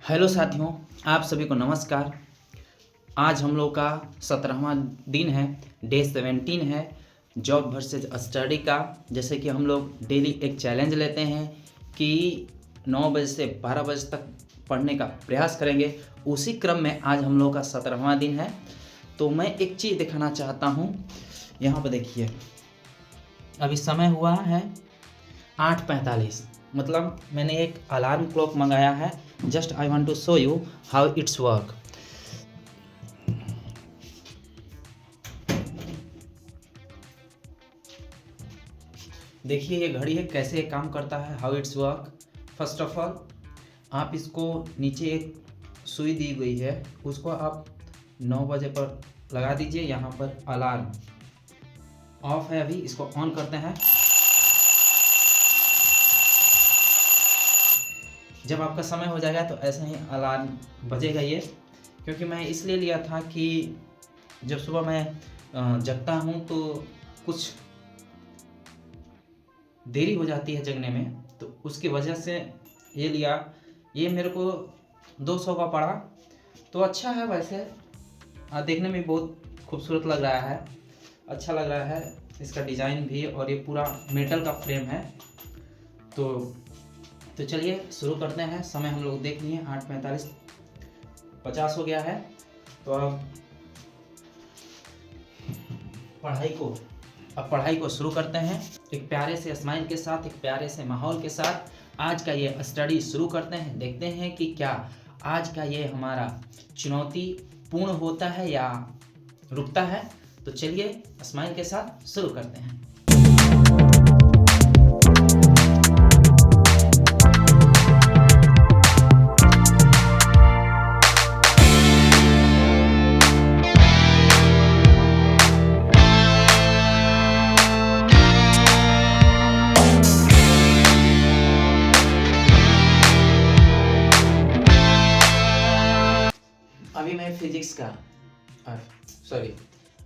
Hello साथियों, आप सभी को नमस्कार। आज हम लोग का 17वां दिन है, डे 17 है जॉब वर्सेस स्टडी का। जैसे कि हम लोग डेली एक चैलेंज लेते हैं कि 9 बजे से 12 बजे तक पढ़ने का प्रयास करेंगे। उसी क्रम में आज हम लोग का 17वां दिन है। तो मैं एक चीज़ दिखाना चाहता हूँ। यहाँ पर देखिए, अभी समय हुआ है 8:45। मतलब मैंने एक अलार्म क्लॉक मंगाया है। Just I want to show you how it's work. देखिए ये घड़ी है, कैसे ये काम करता है, how it's work. First of all आप इसको नीचे एक सुई दी गई है, उसको आप 9 बजे पर लगा दीजिए। यहाँ पर अलार्म ऑफ है, अभी इसको ऑन करते हैं। जब आपका समय हो जाएगा तो ऐसे ही अलार्म बजेगा ये। क्योंकि मैं इसलिए लिया था कि जब सुबह मैं जगता हूँ तो कुछ देरी हो जाती है जगने में, तो उसकी वजह से ये लिया। ये मेरे को 200 का पड़ा, तो अच्छा है। वैसे देखने में बहुत खूबसूरत लग रहा है, अच्छा लग रहा है इसका डिज़ाइन भी। और ये पूरा मेटल का फ्रेम है। तो चलिए शुरू करते हैं। समय हम लोग देख लिए 8:45, 50 हो गया है। तो अब पढ़ाई को शुरू करते हैं। एक प्यारे से स्माइल के साथ, एक प्यारे से माहौल के साथ आज का ये स्टडी शुरू करते हैं। देखते हैं कि क्या आज का ये हमारा चुनौती पूर्ण होता है या रुकता है। तो चलिए स्माइल के साथ शुरू करते हैं।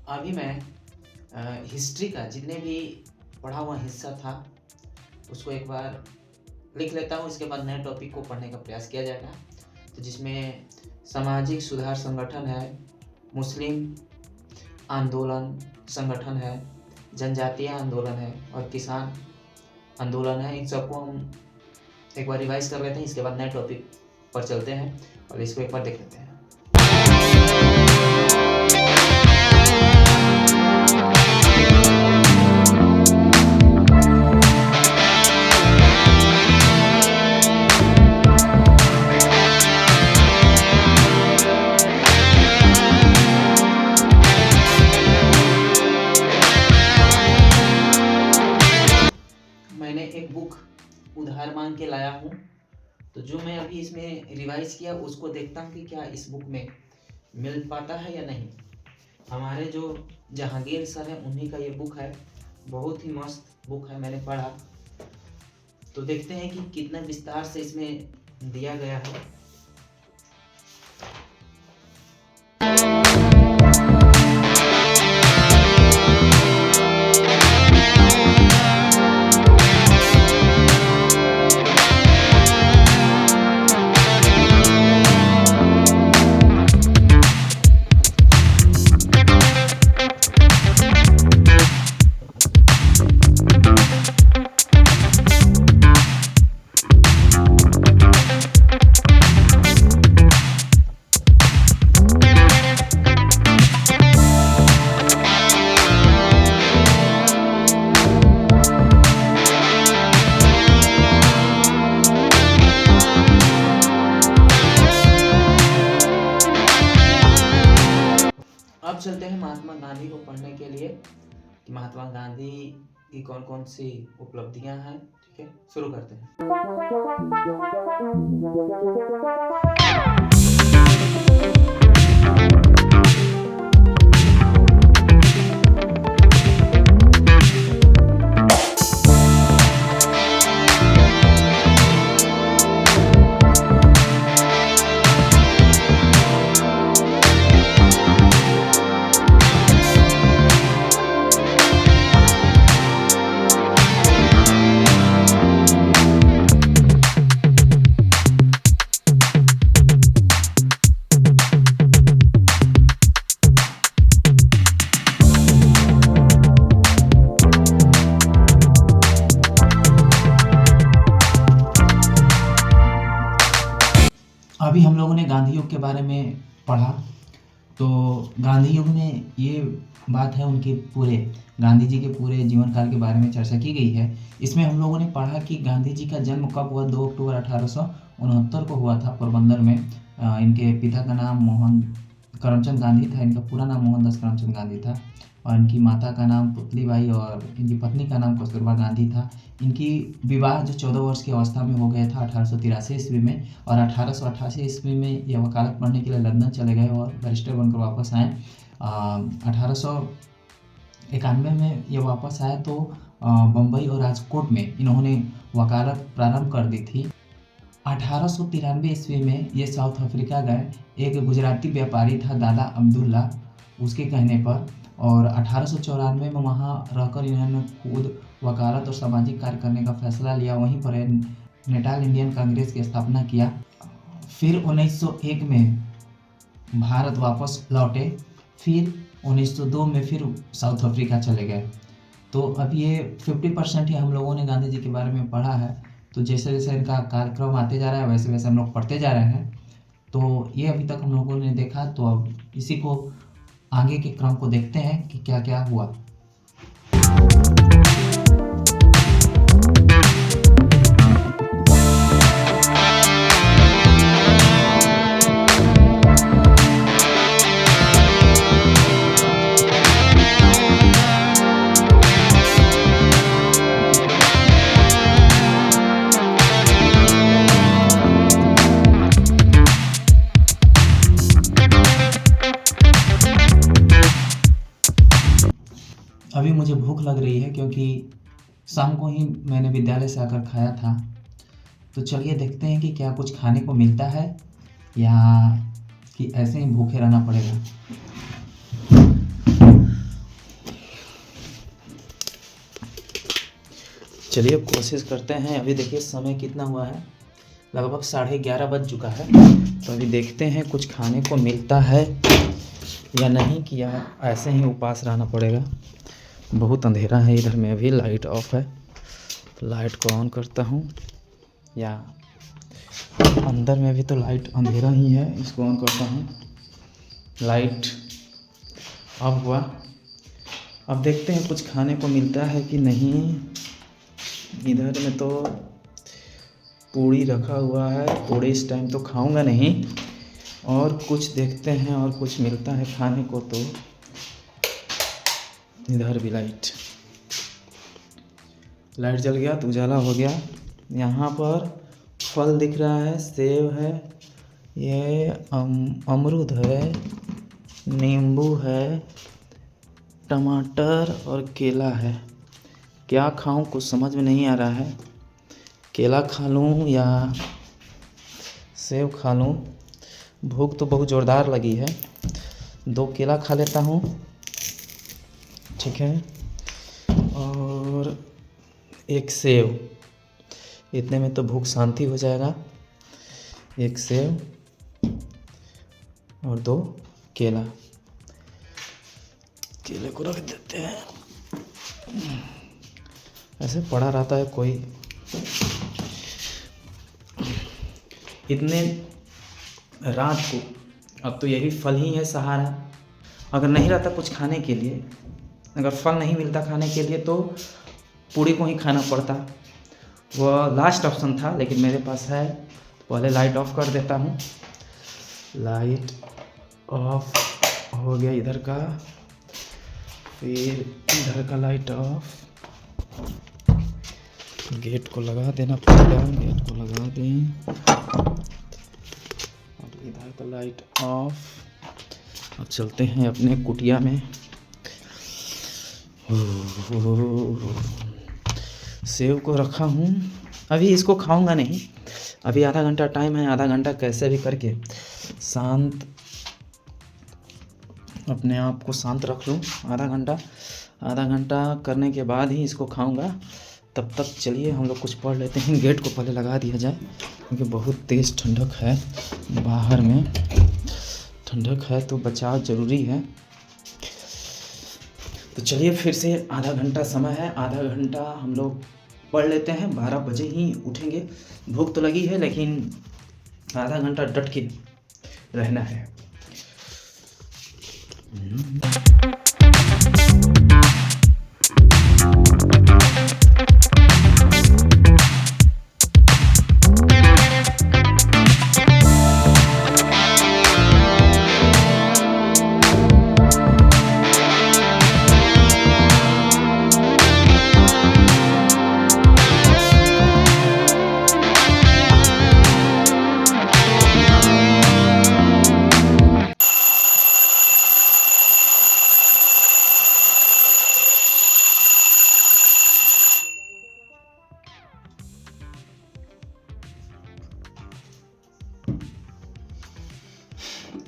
अभी मैं हिस्ट्री का जितने भी पढ़ा हुआ हिस्सा था उसको एक बार लिख लेता हूँ। इसके बाद नए टॉपिक को पढ़ने का प्रयास किया जाएगा। तो जिसमें सामाजिक सुधार संगठन है, मुस्लिम आंदोलन संगठन है, जनजातीय आंदोलन है और किसान आंदोलन है। इन सबको हम एक बार रिवाइज कर लेते हैं। इसके बाद नए टॉपिक पर चलते हैं और इसको एक बार देख लेते हैं। मैंने एक बुक उधार मांग के लाया हूँ। तो जो मैं अभी इसमें रिवाइज किया उसको देखता हूँ कि क्या इस बुक में मिल पाता है या नहीं। हमारे जो जहांगीर सर हैं उन्हीं का ये बुक है। बहुत ही मस्त बुक है, मैंने पढ़ा। तो देखते हैं कि कितना विस्तार से इसमें दिया गया है। अब चलते हैं महात्मा गांधी को पढ़ने के लिए कि महात्मा गांधी की कौन कौन सी उपलब्धियां हैं। ठीक है, शुरू करते हैं। अभी हम लोगों ने गांधी युग के बारे में पढ़ा। तो गांधी युग में ये बात है, उनके पूरे गांधी जी के पूरे जीवन काल के बारे में चर्चा की गई है। इसमें हम लोगों ने पढ़ा कि गांधी जी का जन्म कब हुआ। 2 अक्टूबर 1869 को हुआ था पोरबंदर में। इनके पिता का नाम मोहन करमचंद गांधी था। इनका पूरा नाम मोहनदास करमचंद गांधी था और इनकी माता का नाम पुतलीबाई और इनकी पत्नी का नाम कस्तूरबा गांधी था। इनकी विवाह जो 14 वर्ष की अवस्था में हो गया था 1883 ईस्वी में, और 1888 ईस्वी में ये वकालत पढ़ने के लिए लंदन चले गए और बैरिस्टर बनकर वापस आए। 1891 में ये वापस आए तो बम्बई और राजकोट में इन्होंने वकालत प्रारंभ कर दी थी। 1893 ईस्वी में ये साउथ अफ्रीका गए। एक गुजराती व्यापारी था दादा अब्दुल्ला, उसके कहने पर, और 1894 में वहाँ रहकर इन्होंने खुद वकालत और सामाजिक कार्य करने का फैसला लिया। वहीं पर नेटाल इंडियन कांग्रेस की स्थापना किया। फिर 1901 में भारत वापस लौटे। फिर 1902 में फिर साउथ अफ्रीका चले गए। तो अब ये 50% ही हम लोगों ने गांधी जी के बारे में पढ़ा है। तो जैसे जैसे इनका कार्यक्रम आते जा रहा है वैसे वैसे हम लोग पढ़ते जा रहे हैं। तो ये अभी तक हम लोगों ने देखा। तो अब इसी को आगे के क्रम को देखते हैं कि क्या क्या हुआ। अभी मुझे भूख लग रही है क्योंकि शाम को ही मैंने विद्यालय से आकर खाया था। तो चलिए देखते हैं कि क्या कुछ खाने को मिलता है या कि ऐसे ही भूखे रहना पड़ेगा। चलिए कोशिश करते हैं। अभी देखिए समय कितना हुआ है, लगभग 11:30 बज चुका है। तो अभी देखते हैं कुछ खाने को मिलता है या नहीं, कि या ऐसे ही उपास रहना पड़ेगा। बहुत अंधेरा है इधर में, अभी लाइट ऑफ है। तो लाइट को ऑन करता हूँ, या अंदर में भी तो लाइट अंधेरा ही है, इसको ऑन करता हूँ। लाइट ऑफ हुआ। अब देखते हैं कुछ खाने को मिलता है कि नहीं। इधर में तो पूड़ी रखा हुआ है, पूड़ी इस टाइम तो खाऊंगा नहीं। और कुछ देखते हैं और कुछ मिलता है खाने को। तो इधर भी लाइट जल गया तो उजाला हो गया। यहाँ पर फल दिख रहा है, सेब है, ये अमरूद है, नींबू है, टमाटर और केला है। क्या खाऊं कुछ समझ में नहीं आ रहा है। केला खा लूं या सेब खा लूं। भूख तो बहुत ज़ोरदार लगी है। 2 केला खा लेता हूं, ठीक है, और 1 सेब। इतने में तो भूख शांति हो जाएगा। 1 सेब और 2 केला। केले को रख देते हैं, ऐसे पड़ा रहता है कोई। इतने रात को अब तो यही फल ही है सहारा। अगर नहीं रहता कुछ खाने के लिए, अगर फल नहीं मिलता खाने के लिए, तो पूड़ी को ही खाना पड़ता। वह लास्ट ऑप्शन था, लेकिन मेरे पास है। तो पहले लाइट ऑफ कर देता हूँ। लाइट ऑफ हो गया इधर का, फिर इधर का लाइट ऑफ। गेट को लगा देना पड़ेगा, गेट को लगा दें। और इधर का लाइट ऑफ। अब चलते हैं अपने कुटिया में। सेब को रखा हूँ, अभी इसको खाऊंगा नहीं। अभी आधा घंटा टाइम है, आधा घंटा कैसे भी करके शांत, अपने आप को शांत रख लूँ। आधा घंटा करने के बाद ही इसको खाऊंगा। तब तक चलिए हम लोग कुछ पढ़ लेते हैं। गेट को पहले लगा दिया जाए क्योंकि बहुत तेज़ ठंडक है बाहर में। ठंडक है तो बचाव ज़रूरी है। तो चलिए फिर से आधा घंटा समय है, आधा घंटा हम लोग पढ़ लेते हैं। 12 बजे ही उठेंगे। भूख तो लगी है लेकिन आधा घंटा डट के रहना है।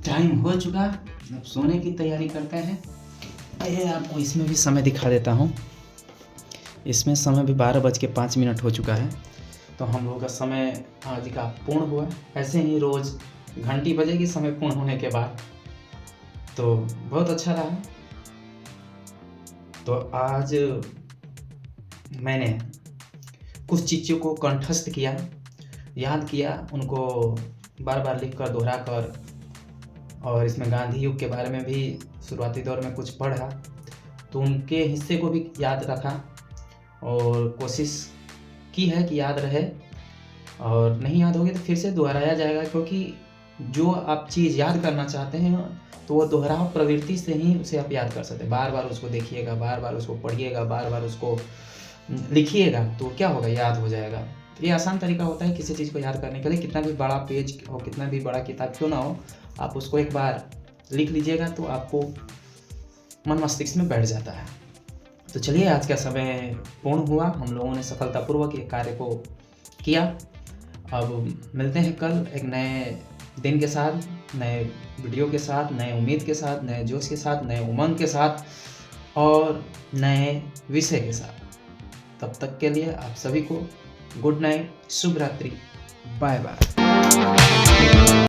टाइम हो चुका, अब सोने की तैयारी करते हैं। ये आपको इसमें भी समय दिखा देता हूँ। इसमें समय भी 12:05 हो चुका है। तो हम लोगों का समय आज का पूर्ण हुआ। ऐसे ही रोज़ घंटी बजेगी समय पूर्ण होने के बाद। तो बहुत अच्छा रहा। तो आज मैंने कुछ चीज़ों को कंठस्थ किया, याद किया, उनको बार बार लिख कर दोहरा कर, और इसमें गांधी युग के बारे में भी शुरुआती दौर में कुछ पढ़ा, तो उनके हिस्से को भी याद रखा और कोशिश की है कि याद रहे। और नहीं याद होगी तो फिर से दोहराया जाएगा, क्योंकि जो आप चीज़ याद करना चाहते हैं तो वो दोहराव प्रवृत्ति से ही उसे आप याद कर सकते हैं। बार बार उसको देखिएगा, बार बार उसको पढ़िएगा, बार बार उसको लिखिएगा, तो क्या होगा, याद हो जाएगा। ये आसान तरीका होता है किसी चीज़ को याद करने के लिए। कितना भी बड़ा पेज हो, कितना भी बड़ा किताब क्यों ना हो, आप उसको एक बार लिख लीजिएगा तो आपको मन मस्तिष्क में बैठ जाता है। तो चलिए, आज का समय पूर्ण हुआ, हम लोगों ने सफलतापूर्वक ये कार्य को किया। अब मिलते हैं कल एक नए दिन के साथ, नए वीडियो के साथ, नए उम्मीद के साथ, नए जोश के साथ, नए उमंग के साथ और नए विषय के साथ। तब तक के लिए आप सभी को गुड नाइट, शुभ रात्रि, बाय बाय।